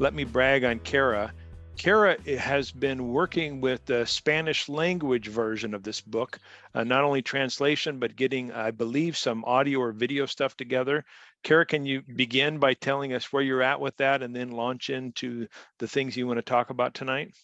let me brag on Kara. Kara has been working with the Spanish language version of this book, not only translation, but getting, I believe, some audio or video stuff together. Kara, can you begin by telling us where you're at with that and then launch into the things you want to talk about tonight?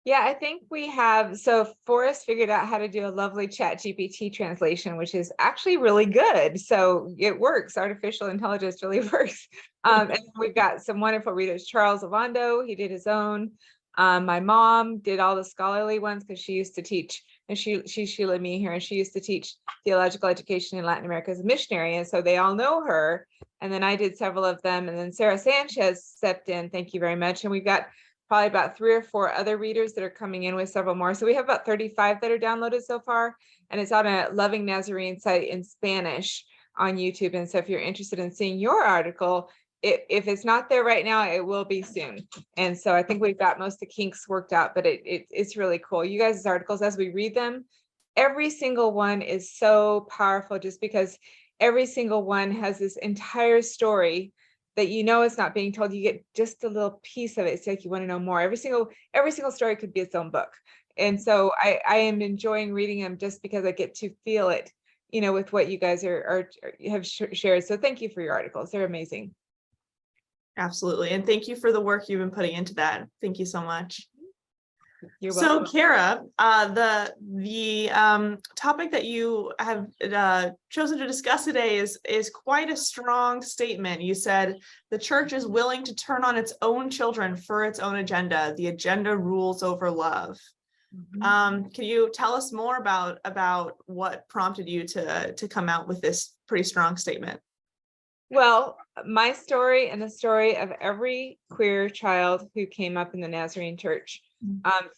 Yeah, I think we have. So Forrest figured out how to do a lovely Chat GPT translation, which is actually really good. So it works. Artificial intelligence really works. And we've got some wonderful readers. Charles Ovando, he did his own. My mom did all the scholarly ones because she used to teach, and she's Sheila Me here, and she used to teach theological education in Latin America as a missionary. And so they all know her. And then I did several of them. And then Sarah Sanchez stepped in. Thank you very much. And we've got probably about 3 or 4 other readers that are coming in with several more. So we have about 35 that are downloaded so far, and it's on a Loving Nazarene site in Spanish on YouTube. And so if you're interested in seeing your article, if it's not there right now, it will be soon. And so I think we've got most of the kinks worked out, but it's really cool. You guys' articles, as we read them, every single one is so powerful, just because every single one has this entire story that it's not being told. You get just a little piece of it. It's like you want to know more. Every single story could be its own book. And so I am enjoying reading them just because I get to feel it, with what you guys have shared. So thank you for your articles. They're amazing. Absolutely. And thank you for the work you've been putting into that. Thank you so much. You're welcome. So Kara, the topic that you have chosen to discuss today is quite a strong statement. You said the church is willing to turn on its own children for its own agenda. The agenda rules over love. Can you tell us more about what prompted you to come out with this pretty strong statement? Well, my story and the story of every queer child who came up in the Nazarene church.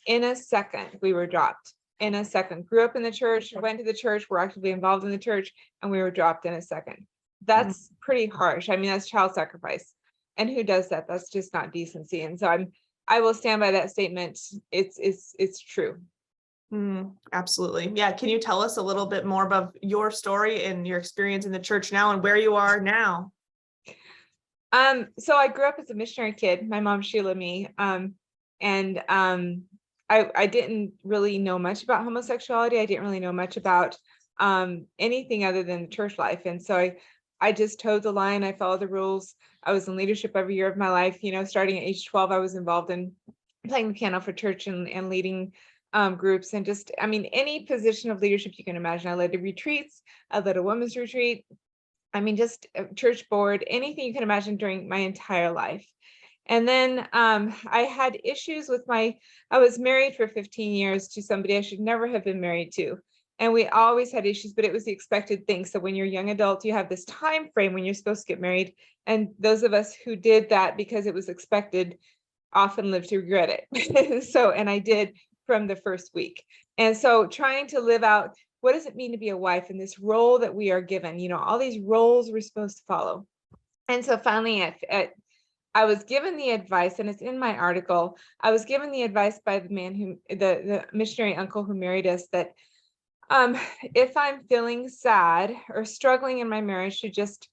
In a second, we were dropped. In a second, grew up in the church, went to the church, were actively involved in the church, and we were dropped in a second. That's pretty harsh. I mean, that's child sacrifice. And who does that? That's just not decency. And so I will stand by that statement. It's true. Absolutely. Yeah. Can you tell us a little bit more about your story and your experience in the church now and where you are now? So I grew up as a missionary kid. My mom, Sheila Me. And I didn't really know much about homosexuality. I didn't really know much about anything other than church life. And so I just towed the line. I followed the rules. I was in leadership every year of my life. Starting at age 12, I was involved in playing the piano for church and leading groups, and just, any position of leadership you can imagine. I led retreats. I led a women's retreat. Just church board, anything you can imagine during my entire life. And then I had issues with I was married for 15 years to somebody I should never have been married to. And we always had issues, but it was the expected thing. So when you're a young adult, you have this time frame when you're supposed to get married. And those of us who did that because it was expected often live to regret it. And I did from the first week. And so trying to live out, what does it mean to be a wife in this role that we are given? All these roles we're supposed to follow. And so finally I was given the advice, and it's in my article. I was given the advice by the man the missionary uncle who married us, that if I'm feeling sad or struggling in my marriage, to just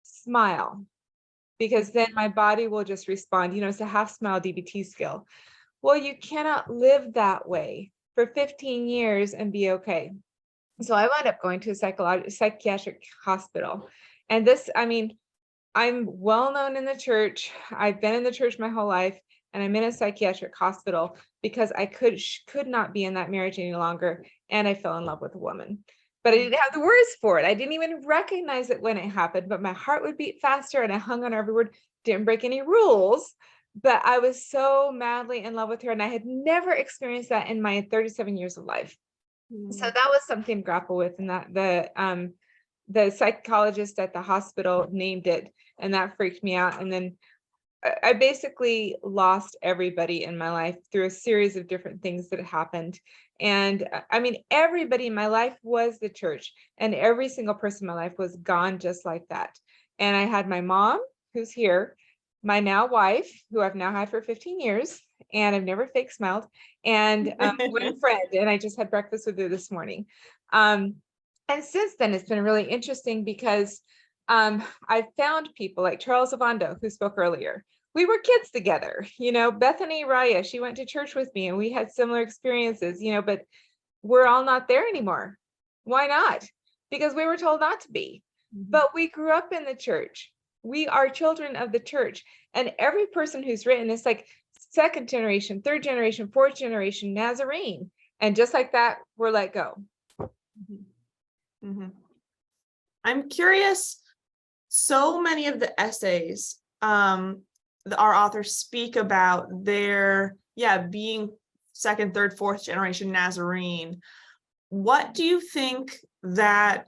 smile, because then my body will just respond. It's a half smile DBT skill. Well, you cannot live that way for 15 years and be okay. So I wound up going to a psychiatric hospital. And this, I'm well known in the church. I've been in the church my whole life, and I'm in a psychiatric hospital because I could not be in that marriage any longer. And I fell in love with a woman, but I didn't have the words for it. I didn't even recognize it when it happened, but my heart would beat faster and I hung on every word, didn't break any rules, but I was so madly in love with her. And I had never experienced that in my 37 years of life. So that was something to grapple with, and that the psychologist at the hospital named it, and that freaked me out. And then I basically lost everybody in my life through a series of different things that happened. And everybody in my life was the church, and every single person in my life was gone just like that. And I had my mom, who's here, my now wife, who I've now had for 15 years, and I've never fake smiled, and one friend, and I just had breakfast with her this morning. And since then, it's been really interesting because I've found people like Charles Ovando, who spoke earlier, we were kids together, Bethany Raya, she went to church with me and we had similar experiences, but we're all not there anymore. Why not? Because we were told not to be. But we grew up in the church. We are children of the church. And every person who's written is like second generation, third generation, fourth generation Nazarene. And just like that, we're let go. I'm curious, so many of the essays, our authors speak about their, being second, third, fourth generation Nazarene. What do you think that,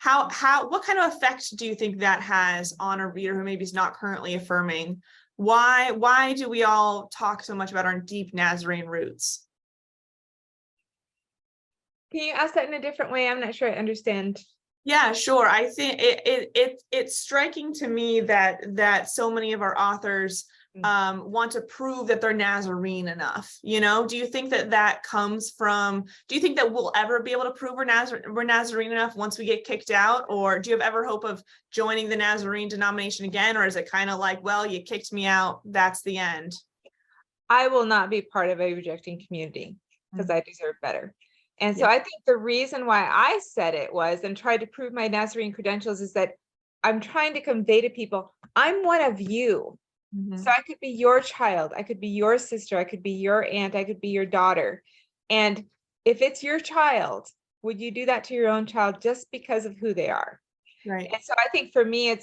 what kind of effect do you think that has on a reader who maybe is not currently affirming? Why do we all talk so much about our deep Nazarene roots? Can you ask that in a different way? I'm not sure I understand. Yeah, sure. I think it's striking to me that so many of our authors want to prove that they're Nazarene enough. Do you think that comes from? Do you think that we'll ever be able to prove we're Nazarene enough once we get kicked out, or do you have ever hope of joining the Nazarene denomination again, or is it kind of like, well, you kicked me out, that's the end? I will not be part of a rejecting community because I deserve better. And so I think the reason why I said it was and tried to prove my Nazarene credentials is that I'm trying to convey to people, I'm one of you. So I could be your child. I could be your sister. I could be your aunt. I could be your daughter. And if it's your child, would you do that to your own child just because of who they are? Right. And so I think for me,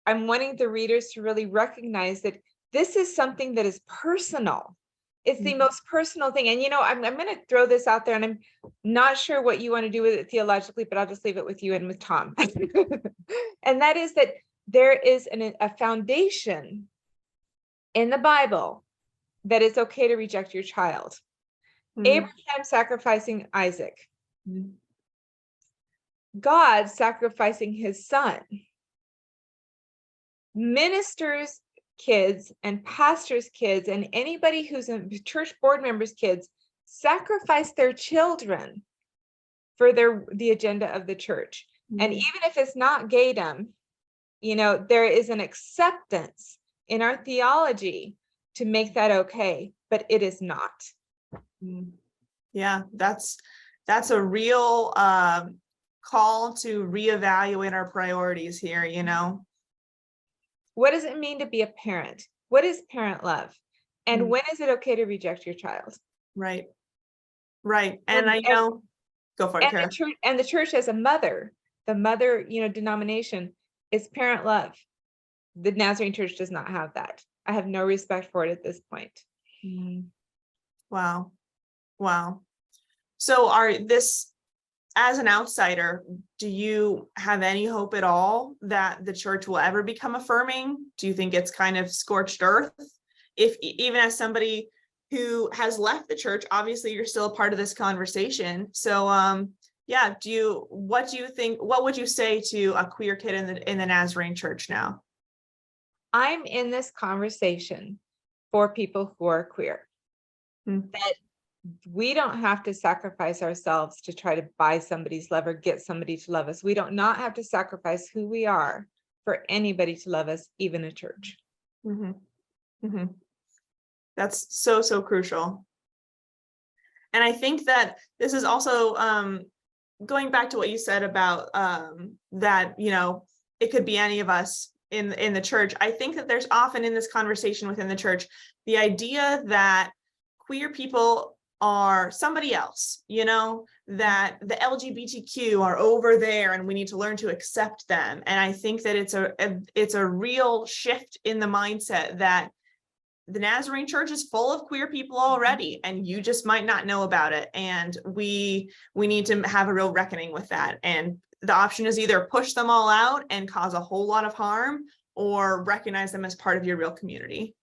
I'm wanting the readers to really recognize that this is something that is personal. It's the most personal thing. And, I'm going to throw this out there, and I'm not sure what you want to do with it theologically, but I'll just leave it with you and with Tom. And that is that there is a foundation in the Bible that it's okay to reject your child. Abraham sacrificing Isaac. God sacrificing his son. Ministers' kids and pastors' kids and anybody who's a church board members' kids sacrifice their children for the agenda of the church. And even if it's not gaydom, there is an acceptance in our theology to make that okay, but it is not. Yeah, that's a real call to reevaluate our priorities here, What does it mean to be a parent? What is parent love? And when is it okay to reject your child? Right. And I know, go for it, Kara. The church as a mother, the mother, denomination is parent love. The Nazarene church does not have that. I have no respect for it at this point. Wow. So as an outsider, do you have any hope at all that the church will ever become affirming? Do you think it's kind of scorched earth? Even as somebody who has left the church, obviously you're still a part of this conversation. So what would you say to a queer kid in the Nazarene church now? I'm in this conversation for people who are queer. That we don't have to sacrifice ourselves to try to buy somebody's love or get somebody to love us. We don't not have to sacrifice who we are for anybody to love us, even a church. That's so crucial. And I think that this is also going back to what you said about that, it could be any of us in the church. I think that there's often in this conversation within the church, the idea that queer people are somebody else, that the LGBTQ are over there and we need to learn to accept them. And I think that it's a real shift in the mindset that the Nazarene church is full of queer people already, and you just might not know about it. And we need to have a real reckoning with that. And the option is either push them all out and cause a whole lot of harm, or recognize them as part of your real community.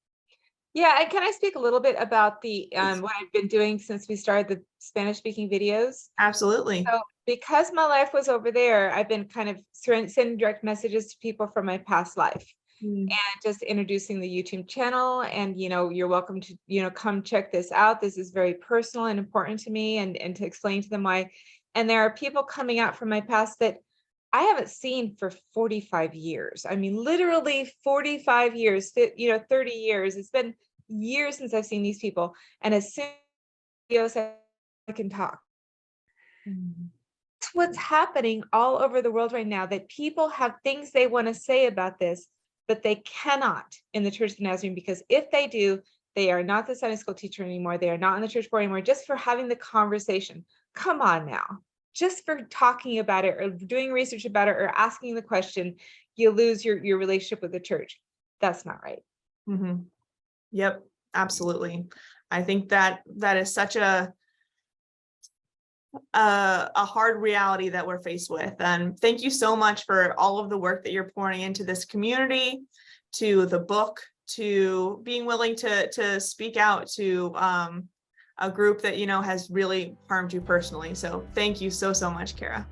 Yeah, and can I speak a little bit about the what I've been doing since we started the Spanish-speaking videos? Absolutely. So because my life was over there, I've been kind of sending direct messages to people from my past life. And just introducing the YouTube channel, and you're welcome to come check this out. This is very personal and important to me, and to explain to them why. And there are people coming out from my past that I haven't seen for 45 years. I mean, literally 45 years, 30 years. It's been years since I've seen these people. And as soon as I can talk. That's what's happening all over the world right now, that people have things they want to say about this, but they cannot in the Church of the Nazarene, because if they do, they are not the Sunday school teacher anymore. They are not in the church board anymore, just for having the conversation. Come on now. Just for talking about it or doing research about it or asking the question, you lose your relationship with the church. That's not right. Mm-hmm. Yep, absolutely. I think that is such a hard reality that we're faced with. And thank you so much for all of the work that you're pouring into this community, to the book, to being willing to speak out to a group that, has really harmed you personally. So thank you so much, Kara.